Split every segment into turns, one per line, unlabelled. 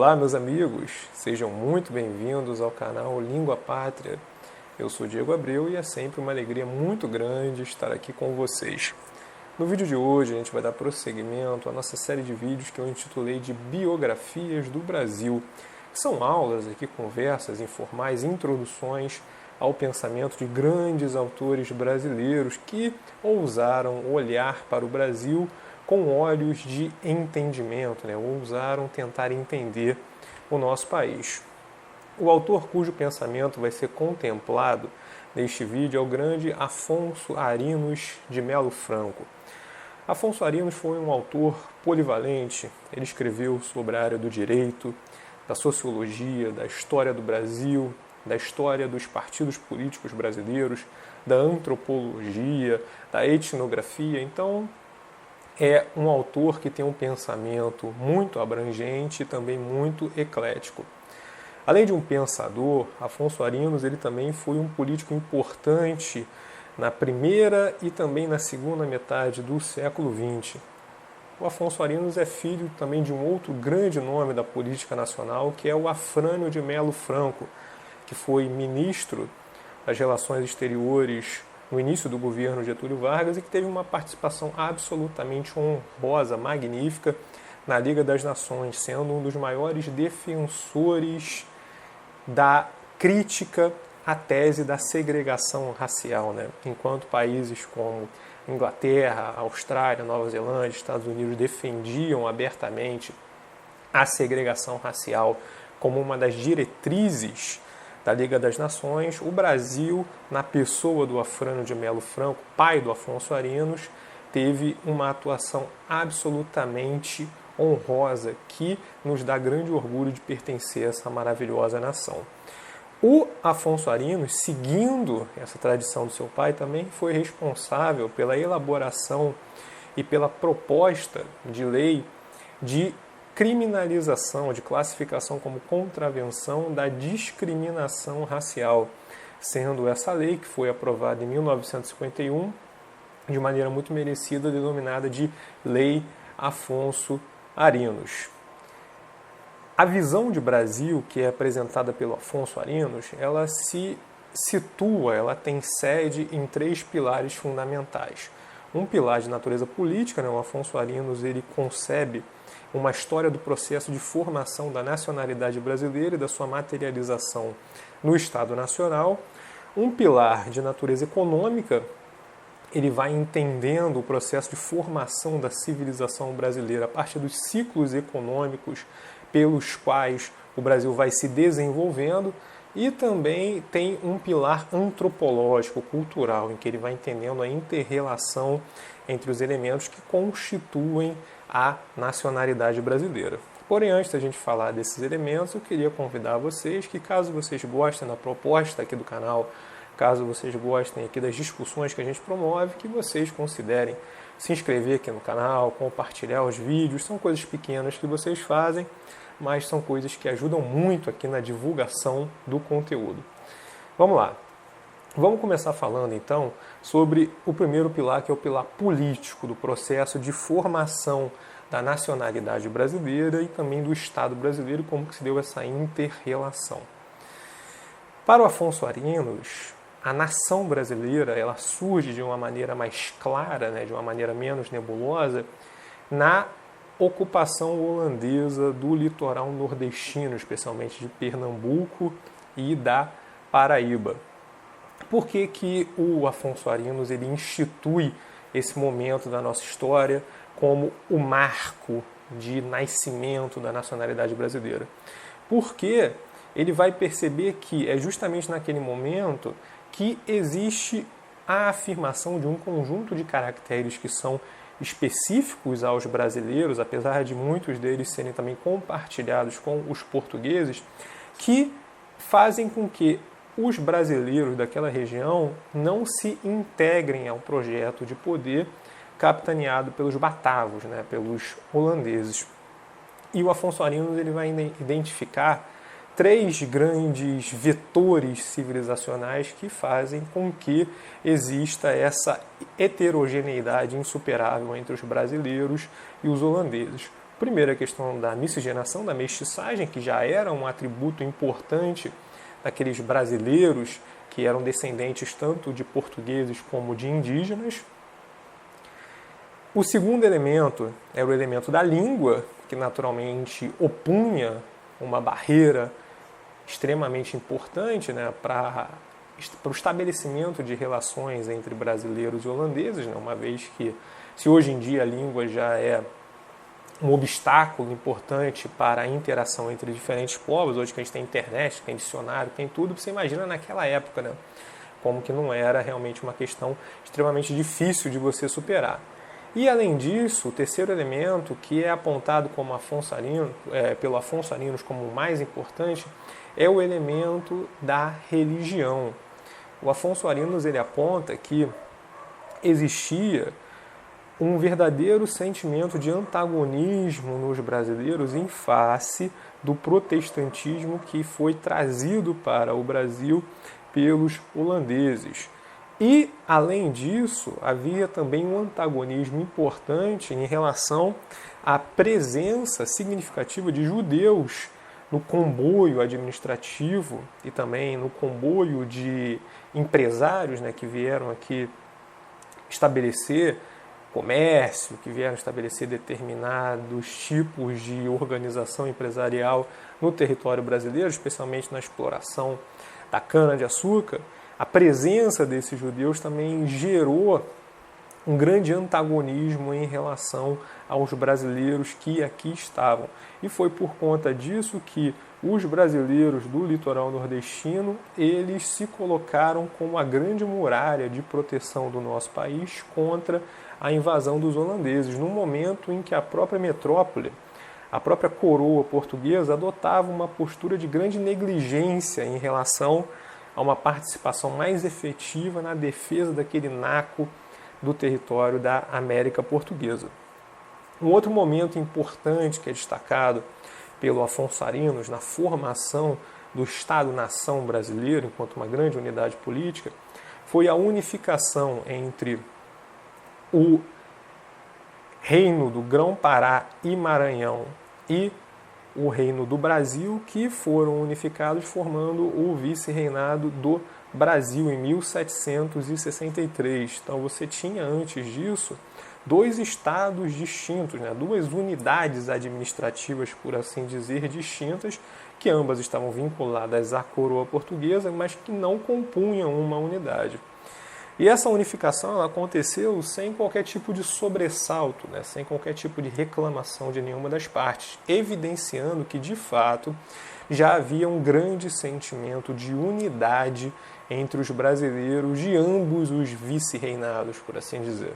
Olá, meus amigos, sejam muito bem-vindos ao canal Língua Pátria. Eu sou Diego Abreu e é sempre uma alegria muito grande estar aqui com vocês. No vídeo de hoje a gente vai dar prosseguimento à nossa série de vídeos que eu intitulei de Biografias do Brasil. São aulas aqui, conversas informais, introduções ao pensamento de grandes autores brasileiros que ousaram olhar para o Brasil com olhos de entendimento, ousaram tentar entender o nosso país. O autor cujo pensamento vai ser contemplado neste vídeo é o grande Afonso Arinos de Melo Franco. Afonso Arinos foi um autor polivalente. Ele escreveu sobre a área do direito, da sociologia, da história do Brasil, da história dos partidos políticos brasileiros, da antropologia, da etnografia. Então, é um autor que tem um pensamento muito abrangente e também muito eclético. Além de um pensador, Afonso Arinos ele também foi um político importante na primeira e também na segunda metade do século XX. O Afonso Arinos é filho também de um outro grande nome da política nacional, que é o Afrânio de Melo Franco, que foi ministro das Relações Exteriores no início do governo Getúlio Vargas e que teve uma participação absolutamente honrosa, magnífica, na Liga das Nações, sendo um dos maiores defensores da crítica à tese da segregação racial, Enquanto países como Inglaterra, Austrália, Nova Zelândia, Estados Unidos defendiam abertamente a segregação racial como uma das diretrizes da Liga das Nações, o Brasil, na pessoa do Afrânio de Melo Franco, pai do Afonso Arinos, teve uma atuação absolutamente honrosa que nos dá grande orgulho de pertencer a essa maravilhosa nação. O Afonso Arinos, seguindo essa tradição do seu pai, também foi responsável pela elaboração e pela proposta de lei de criminalização, de classificação como contravenção da discriminação racial, sendo essa lei, que foi aprovada em 1951, de maneira muito merecida, denominada de Lei Afonso Arinos. A visão de Brasil, que é apresentada pelo Afonso Arinos, ela se situa, ela tem sede em três pilares fundamentais. Um pilar de natureza política, o Afonso Arinos ele concebe uma história do processo de formação da nacionalidade brasileira e da sua materialização no Estado Nacional. Um pilar de natureza econômica, ele vai entendendo o processo de formação da civilização brasileira a partir dos ciclos econômicos pelos quais o Brasil vai se desenvolvendo, e também tem um pilar antropológico, cultural, em que ele vai entendendo a inter-relação entre os elementos que constituem a nacionalidade brasileira. Porém, antes da gente falar desses elementos, eu queria convidar vocês que, caso vocês gostem da proposta aqui do canal, caso vocês gostem aqui das discussões que a gente promove, que vocês considerem se inscrever aqui no canal, compartilhar os vídeos. São coisas pequenas que vocês fazem, mas são coisas que ajudam muito aqui na divulgação do conteúdo. Vamos lá. Vamos começar falando, então, sobre o primeiro pilar, que é o pilar político do processo de formação da nacionalidade brasileira e também do Estado brasileiro, como que se deu essa inter-relação. Para o Afonso Arinos, a nação brasileira ela surge de uma maneira mais clara, de uma maneira menos nebulosa, na ocupação holandesa do litoral nordestino, especialmente de Pernambuco e da Paraíba. Por que que o Afonso Arinos ele institui esse momento da nossa história como o marco de nascimento da nacionalidade brasileira? Porque ele vai perceber que é justamente naquele momento que existe a afirmação de um conjunto de caracteres que são específicos aos brasileiros, apesar de muitos deles serem também compartilhados com os portugueses, que fazem com que os brasileiros daquela região não se integrem ao projeto de poder capitaneado pelos batavos, pelos holandeses. E o Afonso Arinos ele vai identificar três grandes vetores civilizacionais que fazem com que exista essa heterogeneidade insuperável entre os brasileiros e os holandeses. Primeiro, a questão da miscigenação, da mestiçagem, que já era um atributo importante daqueles brasileiros que eram descendentes tanto de portugueses como de indígenas. O segundo elemento era o elemento da língua, que naturalmente opunha uma barreira extremamente importante, né, para o estabelecimento de relações entre brasileiros e holandeses, né, uma vez que, se hoje em dia a língua já é um obstáculo importante para a interação entre diferentes povos, hoje que a gente tem internet, tem dicionário, tem tudo, você imagina naquela época, né, como que não era realmente uma questão extremamente difícil de você superar. E, além disso, o terceiro elemento, que é apontado como pelo Afonso Arinos como o mais importante, é o elemento da religião. O Afonso Arinos ele aponta que existia um verdadeiro sentimento de antagonismo nos brasileiros em face do protestantismo que foi trazido para o Brasil pelos holandeses. E, além disso, havia também um antagonismo importante em relação à presença significativa de judeus no comboio administrativo e também no comboio de empresários, né, que vieram aqui estabelecer comércio, que vieram estabelecer determinados tipos de organização empresarial no território brasileiro, especialmente na exploração da cana-de-açúcar. A presença desses judeus também gerou um grande antagonismo em relação aos brasileiros que aqui estavam. E foi por conta disso que os brasileiros do litoral nordestino, eles se colocaram como a grande muralha de proteção do nosso país contra a invasão dos holandeses, no momento em que a própria metrópole, a própria coroa portuguesa, adotava uma postura de grande negligência em relação a uma participação mais efetiva na defesa daquele naco do território da América Portuguesa. Um outro momento importante que é destacado pelo Afonso Arinos na formação do Estado-nação brasileiro enquanto uma grande unidade política foi a unificação entre o Reino do Grão-Pará e Maranhão e o Reino do Brasil, que foram unificados formando o vice-reinado do Brasil em 1763. Então você tinha antes disso dois estados distintos, né? Duas unidades administrativas, por assim dizer, distintas, que ambas estavam vinculadas à coroa portuguesa, mas que não compunham uma unidade. E essa unificação ela aconteceu sem qualquer tipo de sobressalto, né? Sem qualquer tipo de reclamação de nenhuma das partes, evidenciando que, de fato, já havia um grande sentimento de unidade entre os brasileiros de ambos os vice-reinados, por assim dizer.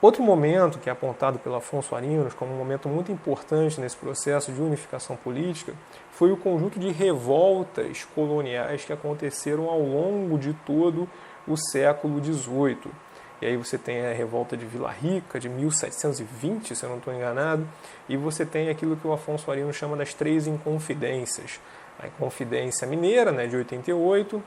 Outro momento que é apontado pelo Afonso Arinos como um momento muito importante nesse processo de unificação política foi o conjunto de revoltas coloniais que aconteceram ao longo de todo o século XVIII. E aí você tem a revolta de Vila Rica, de 1720, se eu não estou enganado, e você tem aquilo que o Afonso Arinos chama das três inconfidências. A Inconfidência Mineira, né, de 88,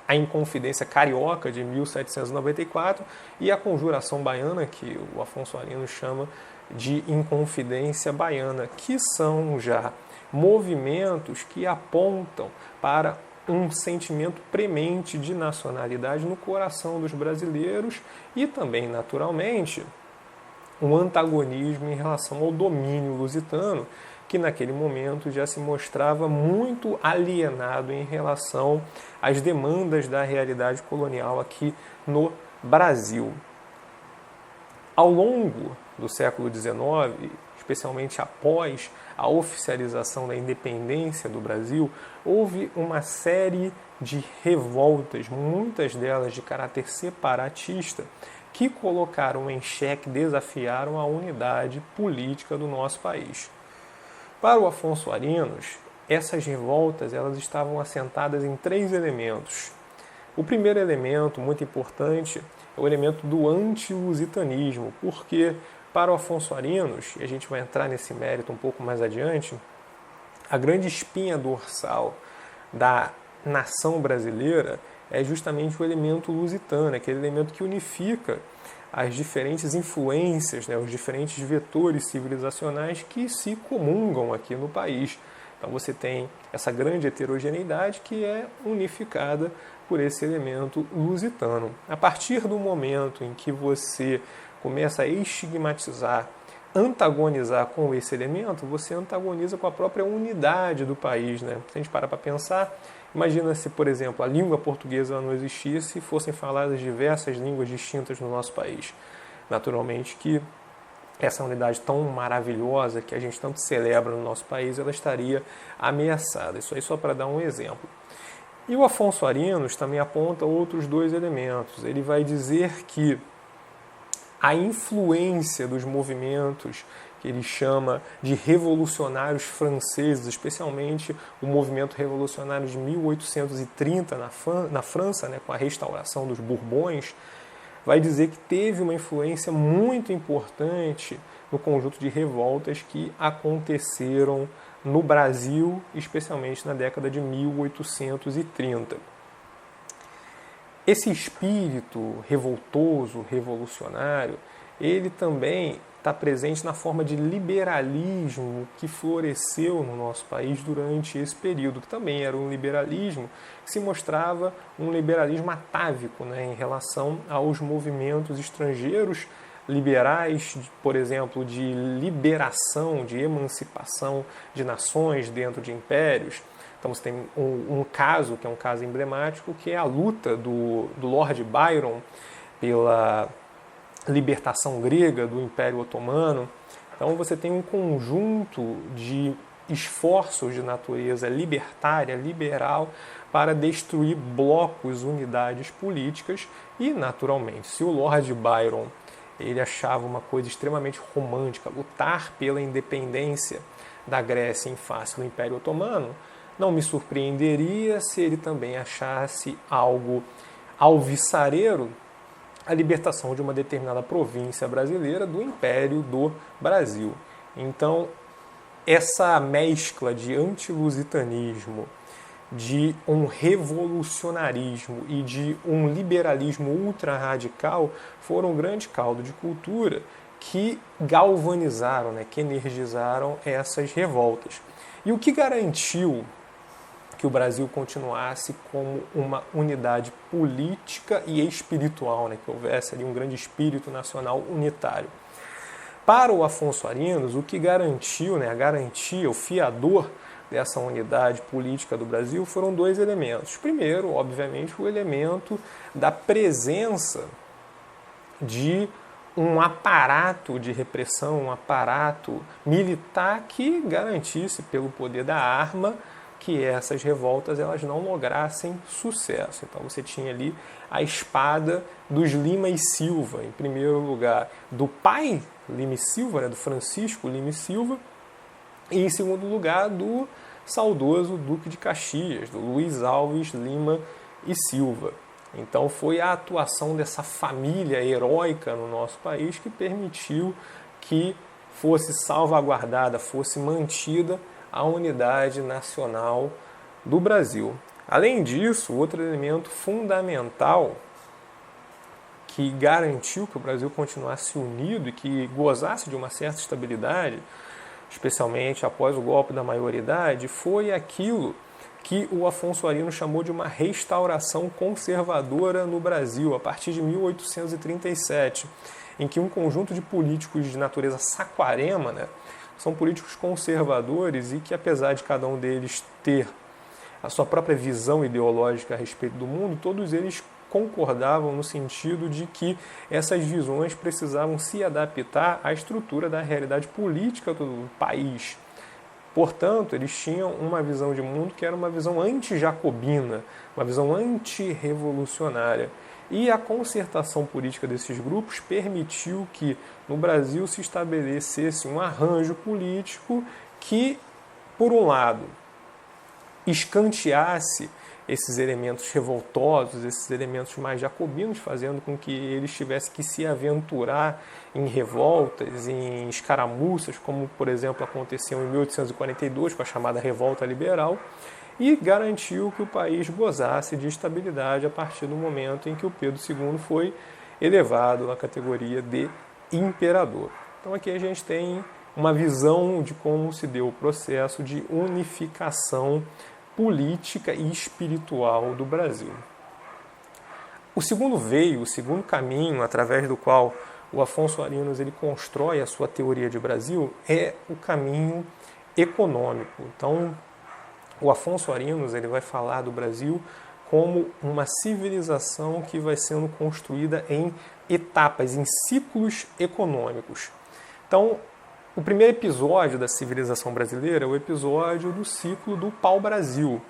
a Inconfidência Carioca, de 1794, e a Conjuração Baiana, que o Afonso Arinos chama de Inconfidência Baiana, que são já movimentos que apontam para um sentimento premente de nacionalidade no coração dos brasileiros e também, naturalmente, um antagonismo em relação ao domínio lusitano, que naquele momento já se mostrava muito alienado em relação às demandas da realidade colonial aqui no Brasil. Ao longo do século XIX, especialmente após a oficialização da independência do Brasil, houve uma série de revoltas, muitas delas de caráter separatista, que colocaram em xeque, desafiaram a unidade política do nosso país. Para o Afonso Arinos, essas revoltas elas estavam assentadas em três elementos. O primeiro elemento, muito importante, é o elemento do anti-lusitanismo, porque para o Afonso Arinos, e a gente vai entrar nesse mérito um pouco mais adiante, a grande espinha dorsal da nação brasileira é justamente o elemento lusitano, aquele elemento que unifica as diferentes influências, né, os diferentes vetores civilizacionais que se comungam aqui no país. Então você tem essa grande heterogeneidade que é unificada por esse elemento lusitano. A partir do momento em que você começa a estigmatizar, antagonizar com esse elemento, você antagoniza com a própria unidade do país, né? Se a gente para pensar, imagina se, por exemplo, a língua portuguesa não existisse e fossem faladas diversas línguas distintas no nosso país. Naturalmente que essa unidade tão maravilhosa que a gente tanto celebra no nosso país, ela estaria ameaçada. Isso aí só para dar um exemplo. E o Afonso Arinos também aponta outros dois elementos. Ele vai dizer que a influência dos movimentos que ele chama de revolucionários franceses, especialmente o movimento revolucionário de 1830 na França, né, com a restauração dos Bourbons, vai dizer que teve uma influência muito importante no conjunto de revoltas que aconteceram no Brasil, especialmente na década de 1830. Esse espírito revoltoso, revolucionário, ele também está presente na forma de liberalismo que floresceu no nosso país durante esse período, que também era um liberalismo que se mostrava um liberalismo atávico, né, em relação aos movimentos estrangeiros liberais, por exemplo, de liberação, de emancipação de nações dentro de impérios. Então você tem um caso, que é um caso emblemático, que é a luta do Lord Byron pela libertação grega do Império Otomano. Então você tem um conjunto de esforços de natureza libertária, liberal, para destruir blocos, unidades políticas e, naturalmente, se o Lord Byron ele achava uma coisa extremamente romântica, lutar pela independência da Grécia em face do Império Otomano, não me surpreenderia se ele também achasse algo alvissareiro a libertação de uma determinada província brasileira do Império do Brasil. Então, essa mescla de antilusitanismo, de um revolucionarismo e de um liberalismo ultra-radical foram um grande caldo de cultura que galvanizaram, né, que energizaram essas revoltas. E o que garantiu que o Brasil continuasse como uma unidade política e espiritual, né, que houvesse ali um grande espírito nacional unitário? Para o Afonso Arinos, o que garantiu, né, a garantia, o fiador dessa unidade política do Brasil foram dois elementos. Primeiro, obviamente, o elemento da presença de um aparato de repressão, um aparato militar que garantisse, pelo poder da arma, que essas revoltas elas não lograssem sucesso. Então você tinha ali a espada dos Lima e Silva, em primeiro lugar do pai Lima e Silva, né, do Francisco Lima e Silva, e em segundo lugar do saudoso Duque de Caxias, do Luiz Alves Lima e Silva. Então foi a atuação dessa família heróica no nosso país que permitiu que fosse salvaguardada, fosse mantida a unidade nacional do Brasil. Além disso, outro elemento fundamental que garantiu que o Brasil continuasse unido e que gozasse de uma certa estabilidade, especialmente após o golpe da maioridade, foi aquilo que o Afonso Arinos chamou de uma restauração conservadora no Brasil, a partir de 1837, em que um conjunto de políticos de natureza saquarema, né, são políticos conservadores e que, apesar de cada um deles ter a sua própria visão ideológica a respeito do mundo, todos eles concordavam no sentido de que essas visões precisavam se adaptar à estrutura da realidade política do país. Portanto, eles tinham uma visão de mundo que era uma visão anti-jacobina, uma visão anti-revolucionária. E a concertação política desses grupos permitiu que no Brasil se estabelecesse um arranjo político que, por um lado, escanteasse esses elementos revoltosos, esses elementos mais jacobinos, fazendo com que eles tivessem que se aventurar em revoltas, em escaramuças, como, por exemplo, aconteceu em 1842 com a chamada Revolta Liberal, e garantiu que o país gozasse de estabilidade a partir do momento em que o Pedro II foi elevado à categoria de imperador. Então aqui a gente tem uma visão de como se deu o processo de unificação política e espiritual do Brasil. O segundo caminho através do qual o Afonso Arinos ele constrói a sua teoria de Brasil é o caminho econômico. Então, o Afonso Arinos ele vai falar do Brasil como uma civilização que vai sendo construída em etapas, em ciclos econômicos. Então, o primeiro episódio da civilização brasileira é o episódio do ciclo do pau-brasil,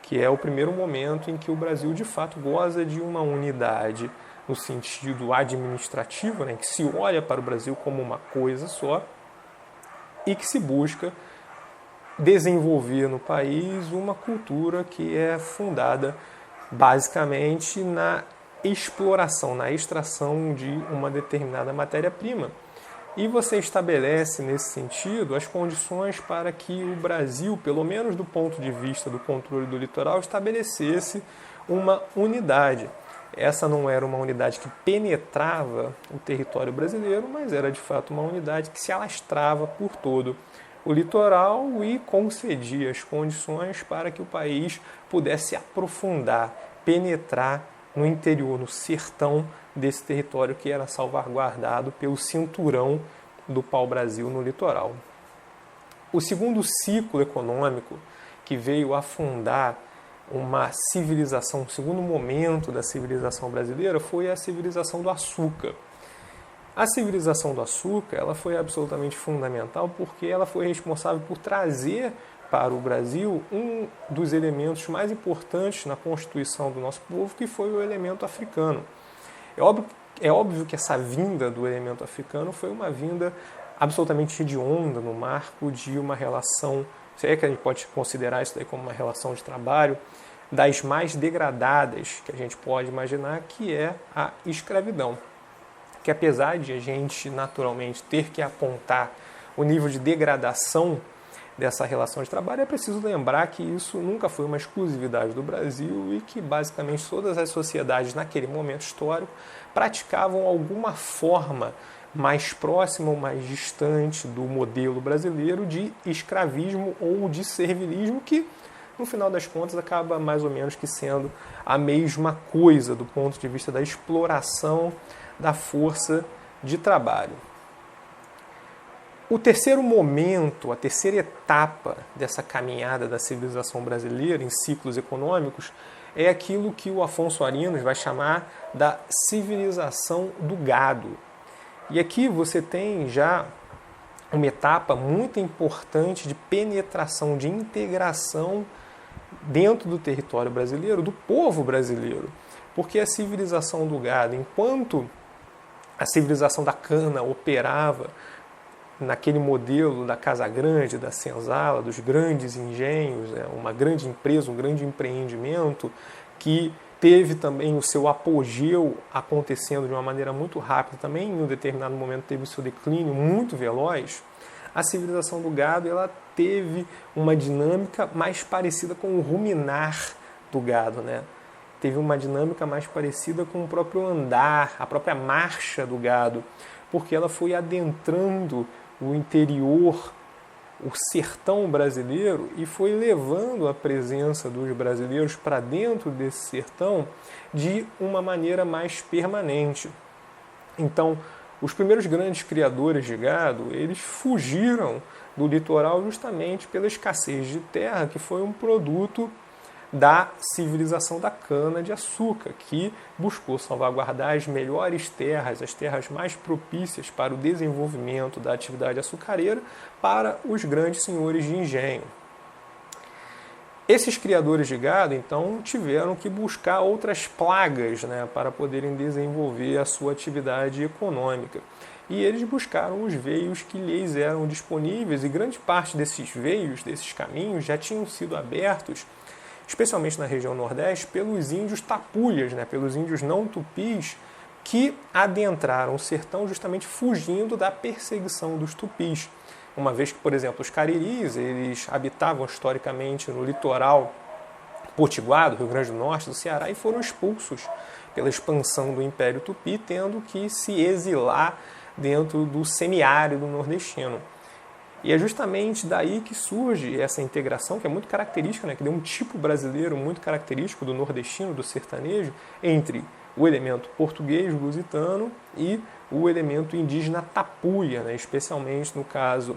que é o primeiro momento em que o Brasil de fato goza de uma unidade no sentido administrativo, né, que se olha para o Brasil como uma coisa só e que se busca desenvolver no país uma cultura que é fundada basicamente na exploração, na extração de uma determinada matéria-prima. E você estabelece, nesse sentido, as condições para que o Brasil, pelo menos do ponto de vista do controle do litoral, estabelecesse uma unidade. Essa não era uma unidade que penetrava o território brasileiro, mas era de fato uma unidade que se alastrava por todo o litoral e concedia as condições para que o país pudesse aprofundar, penetrar no interior, no sertão desse território que era salvaguardado pelo cinturão do pau-brasil no litoral. O segundo ciclo econômico que veio afundar uma civilização, o segundo momento da civilização brasileira foi a civilização do açúcar. A civilização do açúcar ela foi absolutamente fundamental porque ela foi responsável por trazer para o Brasil um dos elementos mais importantes na constituição do nosso povo, que foi o elemento africano. É óbvio que essa vinda do elemento africano foi uma vinda absolutamente hedionda no marco de uma relação, se é que a gente pode considerar isso daí como uma relação de trabalho, das mais degradadas que a gente pode imaginar, que é a escravidão. Que apesar de a gente naturalmente ter que apontar o nível de degradação dessa relação de trabalho, é preciso lembrar que isso nunca foi uma exclusividade do Brasil e que basicamente todas as sociedades naquele momento histórico praticavam alguma forma mais próxima ou mais distante do modelo brasileiro de escravismo ou de servilismo, que no final das contas acaba mais ou menos que sendo a mesma coisa do ponto de vista da exploração da força de trabalho. O terceiro momento, a terceira etapa dessa caminhada da civilização brasileira em ciclos econômicos é aquilo que o Afonso Arinos vai chamar da civilização do gado. E aqui você tem já uma etapa muito importante de penetração, de integração dentro do território brasileiro, do povo brasileiro. Porque a civilização do gado, enquanto a civilização da cana operava naquele modelo da casa grande, da senzala, dos grandes engenhos, uma grande empresa, um grande empreendimento que teve também o seu apogeu acontecendo de uma maneira muito rápida, também em um determinado momento teve o seu declínio muito veloz. A civilização do gado ela teve uma dinâmica mais parecida com o ruminar do gado, né? Teve uma dinâmica mais parecida com o próprio andar, a própria marcha do gado, porque ela foi adentrando o interior, o sertão brasileiro, e foi levando a presença dos brasileiros para dentro desse sertão de uma maneira mais permanente. Então, os primeiros grandes criadores de gado, eles fugiram do litoral justamente pela escassez de terra, que foi um produto da civilização da cana-de-açúcar, que buscou salvaguardar as melhores terras, as terras mais propícias para o desenvolvimento da atividade açucareira para os grandes senhores de engenho. Esses criadores de gado, então, tiveram que buscar outras plagas, né, para poderem desenvolver a sua atividade econômica. E eles buscaram os veios que lhes eram disponíveis, e grande parte desses veios, desses caminhos, já tinham sido abertos especialmente na região nordeste, pelos índios tapulhas, né, pelos índios não tupis, que adentraram o sertão justamente fugindo da perseguição dos tupis. Uma vez que, por exemplo, os cariris, eles habitavam historicamente no litoral Potiguar, do Rio Grande do Norte, do Ceará, e foram expulsos pela expansão do Império Tupi, tendo que se exilar dentro do semiárido nordestino. E é justamente daí que surge essa integração, que é muito característica, né, que deu um tipo brasileiro muito característico do nordestino, do sertanejo, entre o elemento português, lusitano, e o elemento indígena tapuia, né, especialmente no caso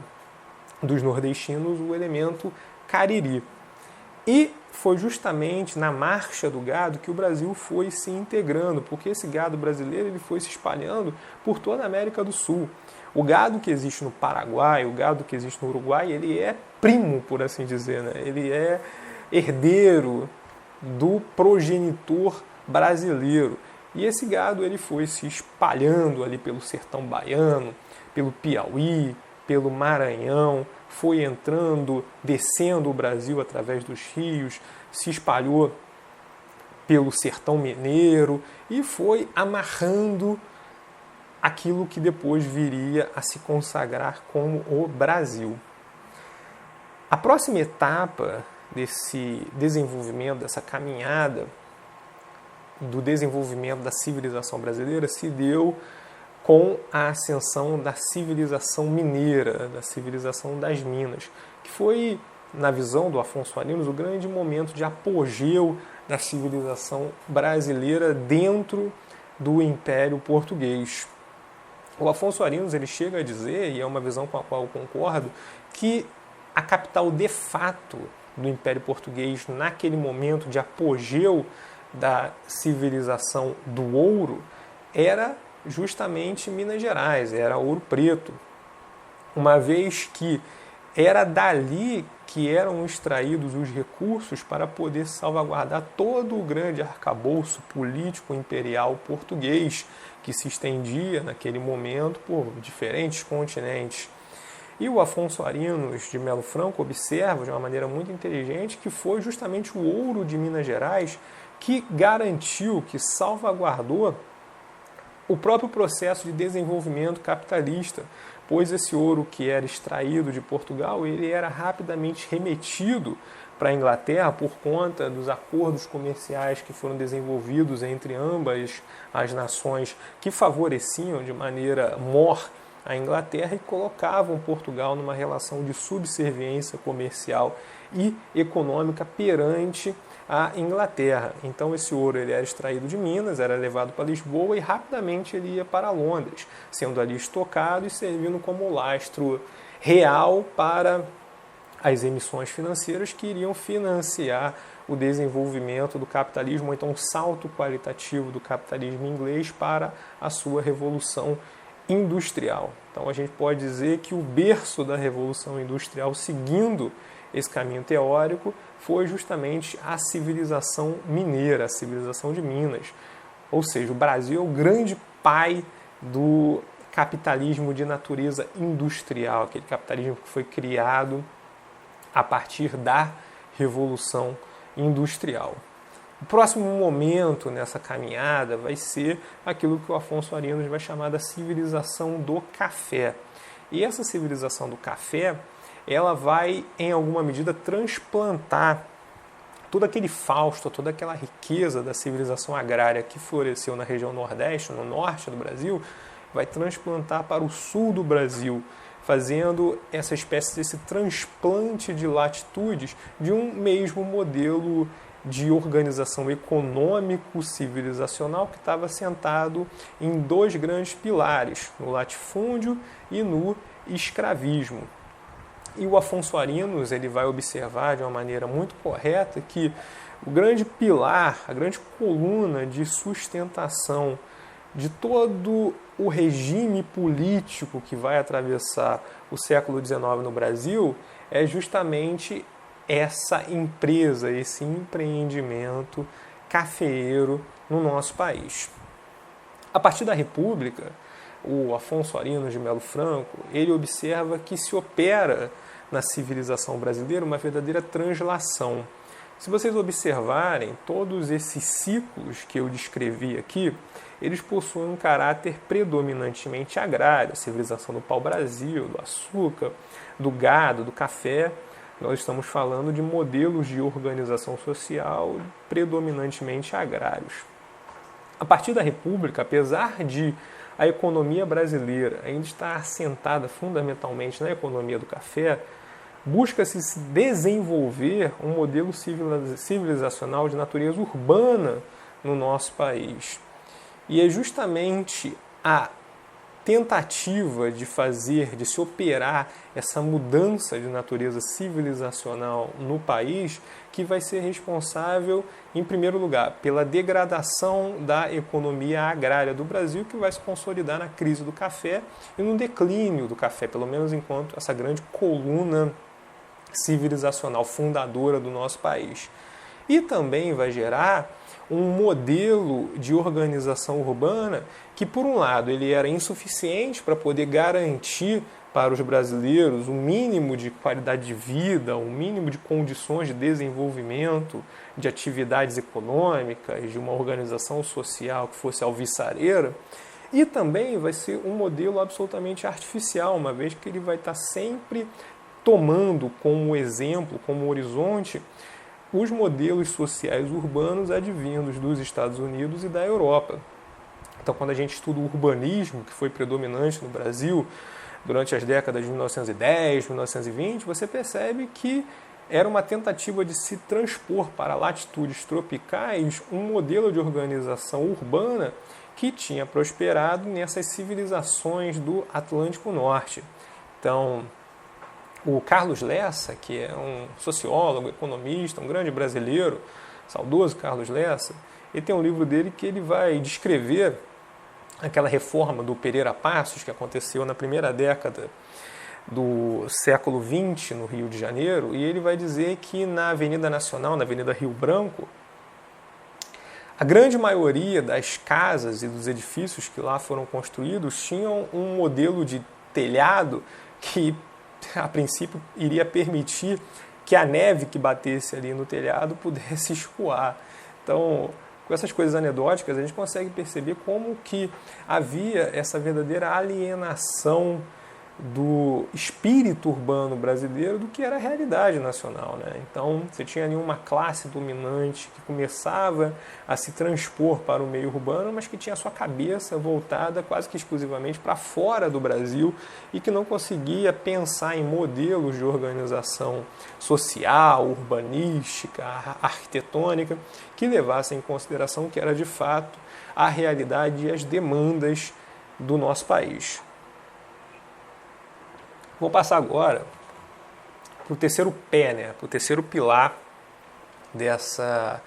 dos nordestinos, o elemento cariri. E foi justamente na marcha do gado que o Brasil foi se integrando, porque esse gado brasileiro ele foi se espalhando por toda a América do Sul. O gado que existe no Paraguai, o gado que existe no Uruguai, ele é primo, por assim dizer, né? Ele é herdeiro do progenitor brasileiro. E esse gado ele foi se espalhando ali pelo sertão baiano, pelo Piauí, pelo Maranhão, foi entrando, descendo o Brasil através dos rios, se espalhou pelo sertão mineiro e foi amarrando aquilo que depois viria a se consagrar como o Brasil. A próxima etapa desse desenvolvimento, dessa caminhada do desenvolvimento da civilização brasileira se deu com a ascensão da civilização mineira, da civilização das Minas, que foi, na visão do Afonso Arinos, o grande momento de apogeu da civilização brasileira dentro do Império Português. O Afonso Arinos ele chega a dizer, e é uma visão com a qual eu concordo, que a capital de fato do Império Português naquele momento de apogeu da civilização do ouro era justamente Minas Gerais, era Ouro Preto, uma vez que era dali que eram extraídos os recursos para poder salvaguardar todo o grande arcabouço político imperial português que se estendia naquele momento por diferentes continentes. E o Afonso Arinos de Melo Franco observa de uma maneira muito inteligente que foi justamente o ouro de Minas Gerais que garantiu, que salvaguardou o próprio processo de desenvolvimento capitalista, pois esse ouro que era extraído de Portugal, ele era rapidamente remetido para a Inglaterra por conta dos acordos comerciais que foram desenvolvidos entre ambas as nações, que favoreciam de maneira mor a Inglaterra e colocavam Portugal numa relação de subserviência comercial e econômica perante a Inglaterra. Então esse ouro ele era extraído de Minas, era levado para Lisboa e rapidamente ele ia para Londres, sendo ali estocado e servindo como lastro real para as emissões financeiras que iriam financiar o desenvolvimento do capitalismo, ou então o salto qualitativo do capitalismo inglês para a sua revolução industrial. Então a gente pode dizer que o berço da revolução industrial, seguindo esse caminho teórico, foi justamente a civilização mineira, a civilização de Minas. Ou seja, o Brasil é o grande pai do capitalismo de natureza industrial, aquele capitalismo que foi criado a partir da Revolução Industrial. O próximo momento nessa caminhada vai ser aquilo que o Afonso Arinos vai chamar da civilização do café. E essa civilização do café, ela vai, em alguma medida, transplantar todo aquele fausto, toda aquela riqueza da civilização agrária que floresceu na região Nordeste, no norte do Brasil, vai transplantar para o sul do Brasil, fazendo essa espécie desse transplante de latitudes de um mesmo modelo de organização econômico-civilizacional que estava assentado em dois grandes pilares, no latifúndio e no escravismo. E o Afonso Arinos ele vai observar de uma maneira muito correta que o grande pilar, a grande coluna de sustentação de todo o regime político que vai atravessar o século XIX no Brasil é justamente essa empresa, esse empreendimento cafeeiro no nosso país. A partir da República, o Afonso Arinos de Melo Franco, ele observa que se opera na civilização brasileira uma verdadeira translação. Se vocês observarem, todos esses ciclos que eu descrevi aqui, eles possuem um caráter predominantemente agrário, a civilização do pau-brasil, do açúcar, do gado, do café, Nós estamos falando de modelos de organização social predominantemente agrários. A partir da República, apesar de a economia brasileira ainda estar assentada fundamentalmente na economia do café, busca-se desenvolver um modelo civilizacional de natureza urbana no nosso país. E é justamente a tentativa de se operar essa mudança de natureza civilizacional no país que vai ser responsável, em primeiro lugar, pela degradação da economia agrária do Brasil, que vai se consolidar na crise do café e no declínio do café, pelo menos enquanto essa grande coluna civilizacional fundadora do nosso país. E também vai gerar um modelo de organização urbana que, por um lado, ele era insuficiente para poder garantir para os brasileiros um mínimo de qualidade de vida, um mínimo de condições de desenvolvimento, de atividades econômicas, de uma organização social que fosse alvissareira, e também vai ser um modelo absolutamente artificial, uma vez que ele vai estar sempre tomando como exemplo, como horizonte, os modelos sociais urbanos advindos dos Estados Unidos e da Europa. Então, quando a gente estuda o urbanismo, que foi predominante no Brasil durante as décadas de 1910, 1920, você percebe que era uma tentativa de se transpor para latitudes tropicais um modelo de organização urbana que tinha prosperado nessas civilizações do Atlântico Norte. Então, o Carlos Lessa, que é um sociólogo, economista, um grande brasileiro, saudoso Carlos Lessa, ele tem um livro dele que ele vai descrever aquela reforma do Pereira Passos que aconteceu na primeira década do século XX no Rio de Janeiro, e ele vai dizer que na Avenida Nacional, na Avenida Rio Branco, a grande maioria das casas e dos edifícios que lá foram construídos tinham um modelo de telhado que, a princípio, iria permitir que a neve que batesse ali no telhado pudesse escoar. Então, com essas coisas anedóticas, a gente consegue perceber como que havia essa verdadeira alienação do espírito urbano brasileiro do que era a realidade nacional, né? Então, você tinha ali uma classe dominante que começava a se transpor para o meio urbano, mas que tinha a sua cabeça voltada quase que exclusivamente para fora do Brasil e que não conseguia pensar em modelos de organização social, urbanística, arquitetônica, que levassem em consideração o que era de fato a realidade e as demandas do nosso país. Vou passar agora para o terceiro pé, né? Para o terceiro pilar dessa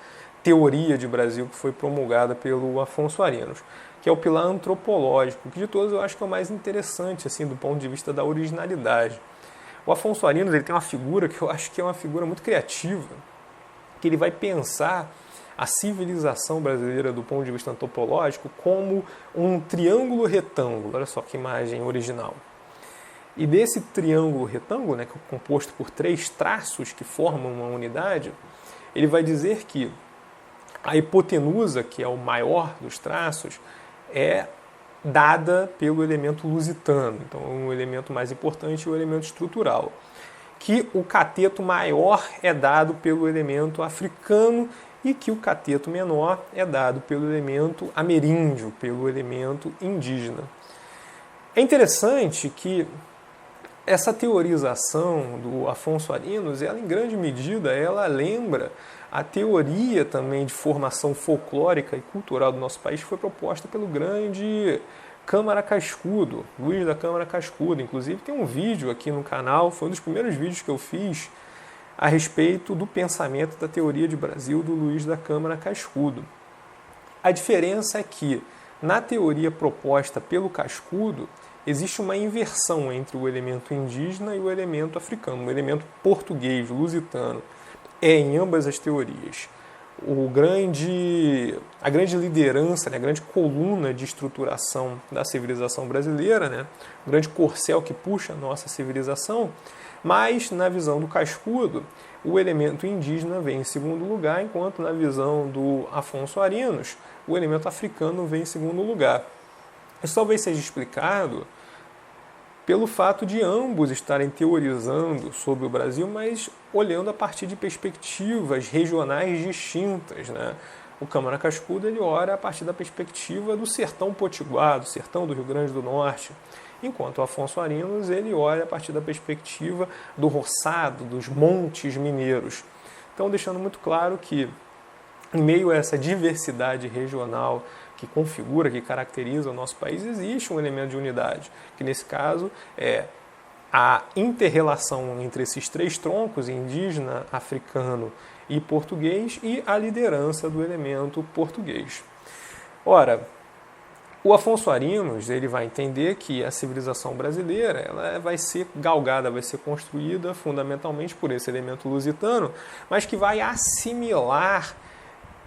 teoria de Brasil que foi promulgada pelo Afonso Arinos, que é o pilar antropológico, que de todos eu acho que é o mais interessante, assim, do ponto de vista da originalidade. O Afonso Arinos, ele tem uma figura que eu acho que é uma figura muito criativa, que ele vai pensar a civilização brasileira do ponto de vista antropológico como um triângulo retângulo. Olha só que imagem original. E desse triângulo retângulo, né, que é composto por 3 traços que formam uma unidade, ele vai dizer que a hipotenusa, que é o maior dos traços, é dada pelo elemento lusitano. Então, um elemento mais importante é o elemento estrutural. Que o cateto maior é dado pelo elemento africano e que o cateto menor é dado pelo elemento ameríndio, pelo elemento indígena. É interessante que essa teorização do Afonso Arinos, ela em grande medida, ela lembra a teoria também de formação folclórica e cultural do nosso país que foi proposta pelo grande Câmara Cascudo, Luiz da Câmara Cascudo. Inclusive tem um vídeo aqui no canal, foi um dos primeiros vídeos que eu fiz a respeito do pensamento da teoria de Brasil do Luiz da Câmara Cascudo. A diferença é que na teoria proposta pelo Cascudo, existe uma inversão entre o elemento indígena e o elemento africano, o elemento português, lusitano. É em ambas as teorias. A grande liderança, né, a grande coluna de estruturação da civilização brasileira, né, o grande corcel que puxa a nossa civilização, mas na visão do Cascudo, o elemento indígena vem em segundo lugar, enquanto na visão do Afonso Arinos, o elemento africano vem em segundo lugar. Isso talvez seja explicado pelo fato de ambos estarem teorizando sobre o Brasil, mas olhando a partir de perspectivas regionais distintas, né? O Câmara Cascudo ele olha a partir da perspectiva do sertão potiguar, do sertão do Rio Grande do Norte, enquanto o Afonso Arinos ele olha a partir da perspectiva do roçado, dos montes mineiros. Então, deixando muito claro que, em meio a essa diversidade regional que configura, que caracteriza o nosso país, existe um elemento de unidade, que nesse caso é a inter-relação entre esses três troncos, indígena, africano e português, e a liderança do elemento português. Ora, o Afonso Arinos ele vai entender que a civilização brasileira ela vai ser galgada, vai ser construída fundamentalmente por esse elemento lusitano, mas que vai assimilar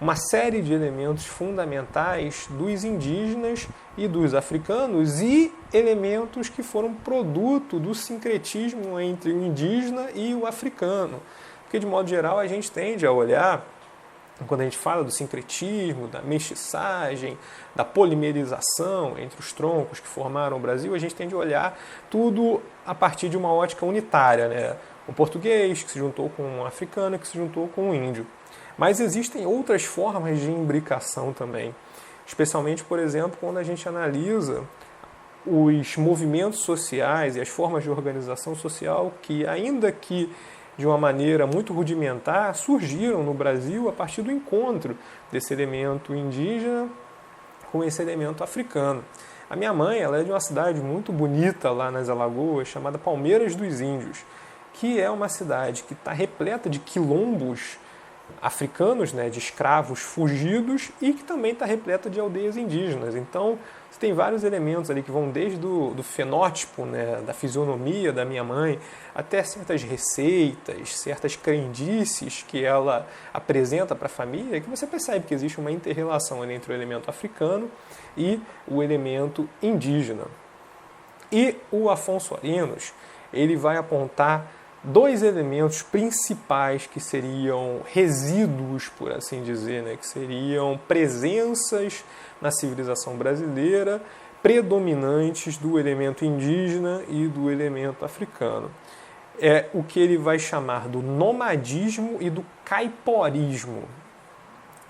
uma série de elementos fundamentais dos indígenas e dos africanos e elementos que foram produto do sincretismo entre o indígena e o africano. Porque, de modo geral, a gente tende a olhar, quando a gente fala do sincretismo, da mestiçagem, da polimerização entre os troncos que formaram o Brasil, a gente tende a olhar tudo a partir de uma ótica unitária, né? O português que se juntou com o africano, que se juntou com o índio. Mas existem outras formas de imbricação também, especialmente, por exemplo, quando a gente analisa os movimentos sociais e as formas de organização social que, ainda que de uma maneira muito rudimentar, surgiram no Brasil a partir do encontro desse elemento indígena com esse elemento africano. A minha mãe ela é de uma cidade muito bonita lá nas Alagoas, chamada Palmeiras dos Índios, que é uma cidade que está repleta de quilombos africanos, né, de escravos fugidos, e que também está repleta de aldeias indígenas. Então, você tem vários elementos ali que vão desde do fenótipo, né, da fisionomia da minha mãe, até certas receitas, certas crendices que ela apresenta para a família, que você percebe que existe uma inter-relação entre o elemento africano e o elemento indígena. E o Afonso Arinos, ele vai apontar dois elementos principais que seriam resíduos, por assim dizer, né? Que seriam presenças na civilização brasileira predominantes do elemento indígena e do elemento africano. É o que ele vai chamar do nomadismo e do caiporismo.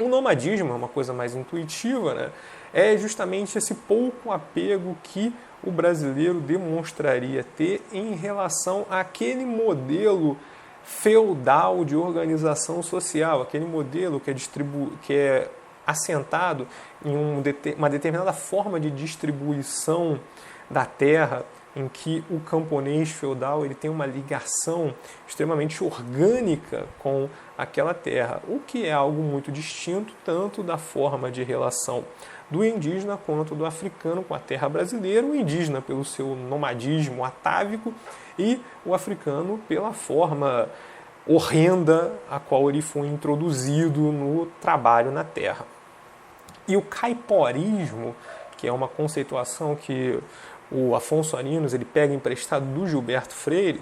O nomadismo é uma coisa mais intuitiva, né? É justamente esse pouco apego que o brasileiro demonstraria ter em relação àquele modelo feudal de organização social, aquele modelo que é assentado em uma determinada forma de distribuição da terra, em que o camponês feudal ele tem uma ligação extremamente orgânica com aquela terra, o que é algo muito distinto tanto da forma de relação do indígena quanto do africano com a terra brasileira, o indígena pelo seu nomadismo atávico e o africano pela forma horrenda a qual ele foi introduzido no trabalho na terra. E o caiporismo, que é uma conceituação que o Afonso Arinos ele pega emprestado do Gilberto Freire,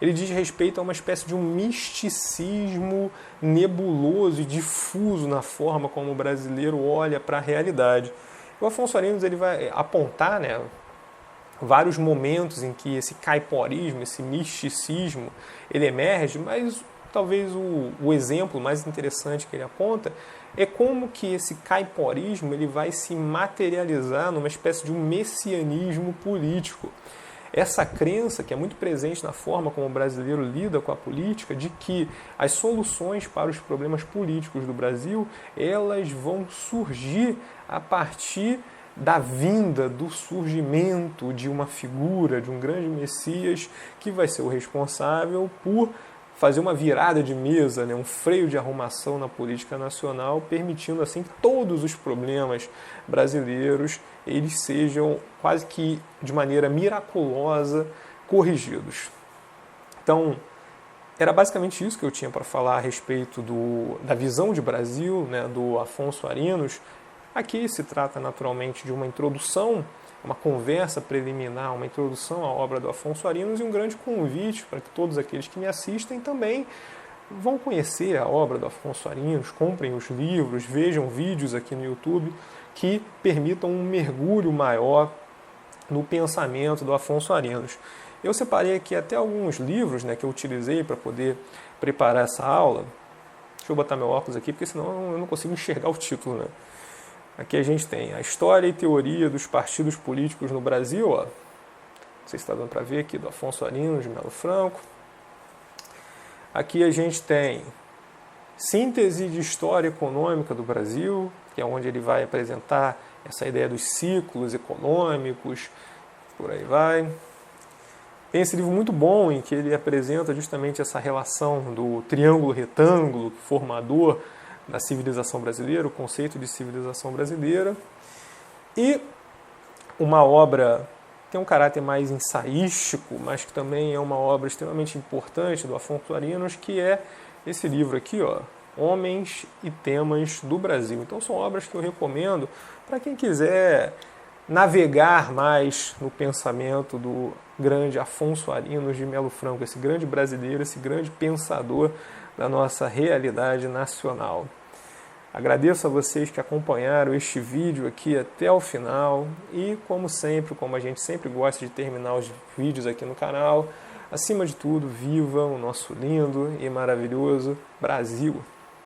ele diz respeito a uma espécie de um misticismo nebuloso e difuso na forma como o brasileiro olha para a realidade. O Afonso Arinos ele vai apontar, né, vários momentos em que esse caiporismo, esse misticismo, ele emerge, mas talvez o exemplo mais interessante que ele aponta é como que esse caiporismo ele vai se materializar numa espécie de um messianismo político. Essa crença, que é muito presente na forma como o brasileiro lida com a política, de que as soluções para os problemas políticos do Brasil, elas vão surgir a partir da vinda, do surgimento de uma figura, de um grande Messias, que vai ser o responsável por fazer uma virada de mesa, né, um freio de arrumação na política nacional, permitindo assim que todos os problemas brasileiros eles sejam quase que de maneira miraculosa corrigidos. Então, era basicamente isso que eu tinha para falar a respeito da visão de Brasil, né, do Afonso Arinos. Aqui se trata naturalmente de uma introdução, uma conversa preliminar, uma introdução à obra do Afonso Arinos e um grande convite para que todos aqueles que me assistem também vão conhecer a obra do Afonso Arinos, comprem os livros, vejam vídeos aqui no YouTube que permitam um mergulho maior no pensamento do Afonso Arinos. Eu separei aqui até alguns livros, né, que eu utilizei para poder preparar essa aula. Deixa eu botar meu óculos aqui, porque senão eu não consigo enxergar o título, né? Aqui a gente tem a História e Teoria dos Partidos Políticos no Brasil, ó. Não sei se está dando para ver aqui, do Afonso Arinos de Melo Franco. Aqui a gente tem Síntese de História Econômica do Brasil, que é onde ele vai apresentar essa ideia dos ciclos econômicos, por aí vai. Tem esse livro muito bom em que ele apresenta justamente essa relação do triângulo retângulo formador da civilização brasileira, o conceito de civilização brasileira. E uma obra que tem um caráter mais ensaístico, mas que também é uma obra extremamente importante do Afonso Arinos, que é esse livro aqui, ó, Homens e Temas do Brasil. Então são obras que eu recomendo para quem quiser navegar mais no pensamento do grande Afonso Arinos de Melo Franco, esse grande brasileiro, esse grande pensador da nossa realidade nacional. Agradeço a vocês que acompanharam este vídeo aqui até o final e, como sempre, como a gente sempre gosta de terminar os vídeos aqui no canal, acima de tudo, viva o nosso lindo e maravilhoso Brasil!